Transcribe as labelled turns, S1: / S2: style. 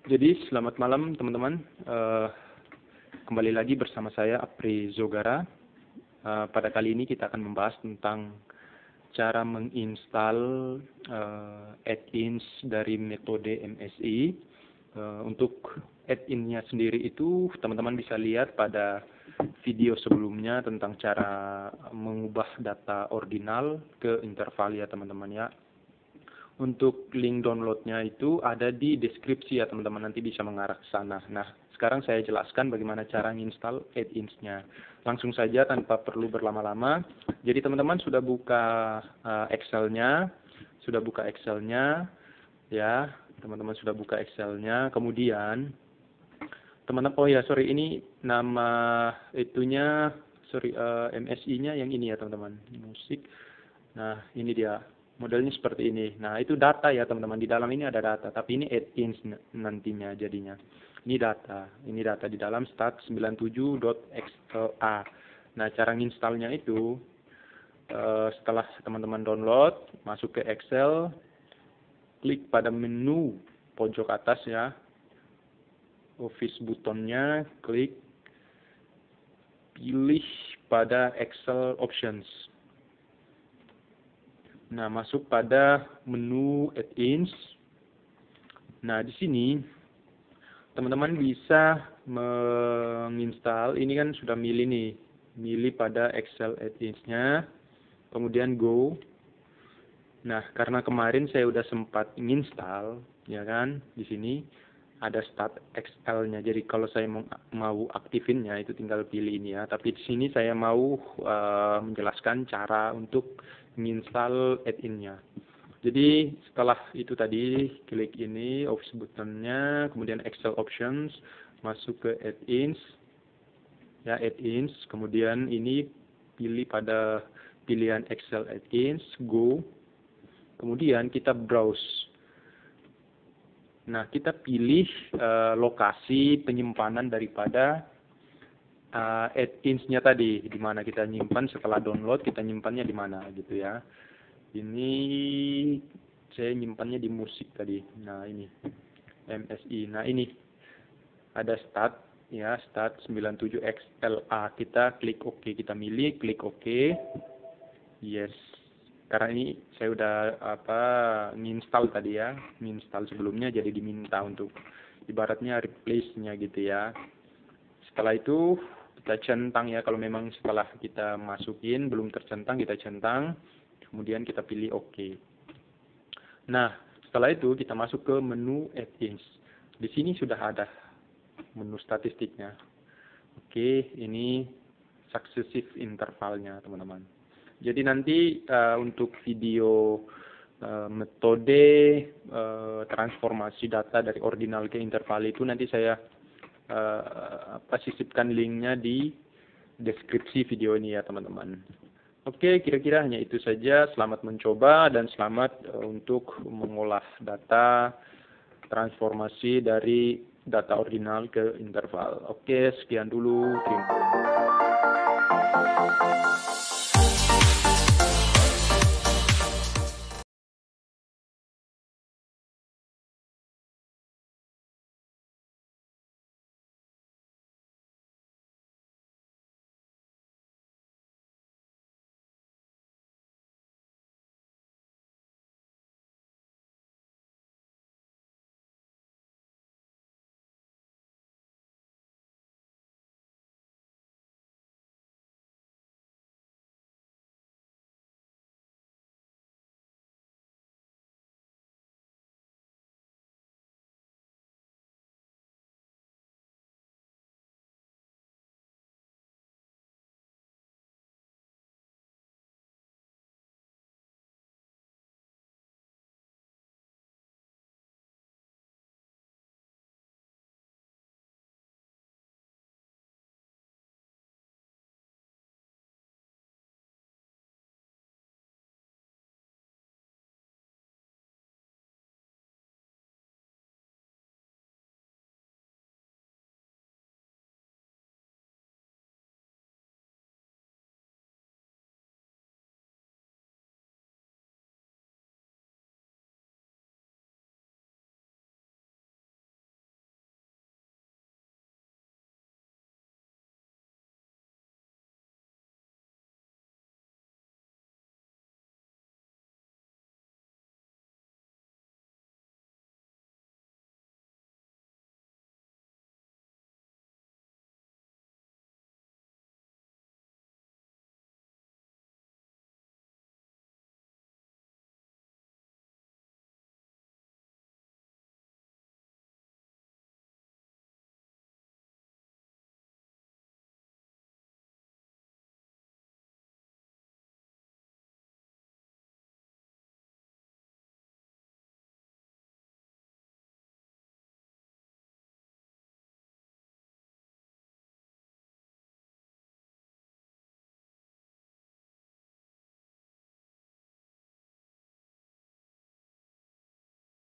S1: Jadi selamat malam teman-teman. Kembali lagi bersama saya Apri Zogara. Pada kali ini kita akan membahas tentang cara menginstal add-ins dari metode MSI. Untuk add-innya sendiri itu teman-teman bisa lihat pada video sebelumnya tentang cara mengubah data ordinal ke interval ya teman-teman ya. Untuk link downloadnya itu ada di deskripsi ya teman-teman, nanti bisa mengarah ke sana. Nah, sekarang saya jelaskan bagaimana cara menginstal add-ins-nya. Langsung saja tanpa perlu berlama-lama. Jadi teman-teman sudah buka Excel-nya, ya, teman-teman sudah buka Excel-nya. Kemudian teman-teman, ini nama itunya, MSI-nya yang ini ya teman-teman, musik. Nah, ini dia. Modelnya seperti ini. Nah, itu data ya teman-teman. Di dalam ini ada data, tapi ini add-ins nantinya jadinya. Ini data. Ini data di dalam stat97.xa. Nah, cara nginstalnya itu setelah teman-teman download, masuk ke Excel, klik pada menu pojok atas ya. Office buttonnya, klik, pilih pada Excel Options. Nah, masuk pada menu add-ins. Nah, di sini teman-teman bisa menginstal. Ini kan sudah milih pada Excel add-ins-nya. Kemudian go. Nah, karena kemarin saya udah sempat menginstal, ya kan? Di sini ada start Excel-nya. Jadi kalau saya mau aktifinnya itu tinggal pilih ini ya. Tapi di sini saya mau menjelaskan cara untuk menginstal add-in-nya. Jadi setelah itu tadi klik ini Office button-nya, kemudian Excel Options, masuk ke add-ins, ya add-ins, kemudian ini pilih pada pilihan Excel add-ins, go, kemudian kita browse. Nah, kita pilih lokasi penyimpanan daripada add-ins-nya tadi, di mana kita nyimpan setelah download, kita nyimpannya di mana gitu ya. Ini saya nyimpannya di musik tadi. Nah, ini MSI. Nah, ini ada start ya, start 97XLA. Kita klik OK, kita milih, klik OK. Yes. Karena ini saya udah nginstal tadi ya, nginstal sebelumnya, jadi diminta untuk ibaratnya replace-nya gitu ya. Setelah itu kita centang ya, kalau memang setelah kita masukin belum tercentang, kita centang, kemudian kita pilih OK. Nah, setelah itu kita masuk ke menu add-ins. Di sini sudah ada menu statistiknya. Oke, ini successive intervalnya teman-teman. Jadi nanti untuk video metode transformasi data dari ordinal ke interval itu nanti saya sisipkan linknya di deskripsi video ini ya teman-teman. Oke, kira-kira hanya itu saja. Selamat mencoba dan selamat untuk mengolah data transformasi dari data ordinal ke interval. Oke, sekian dulu. Terima kasih.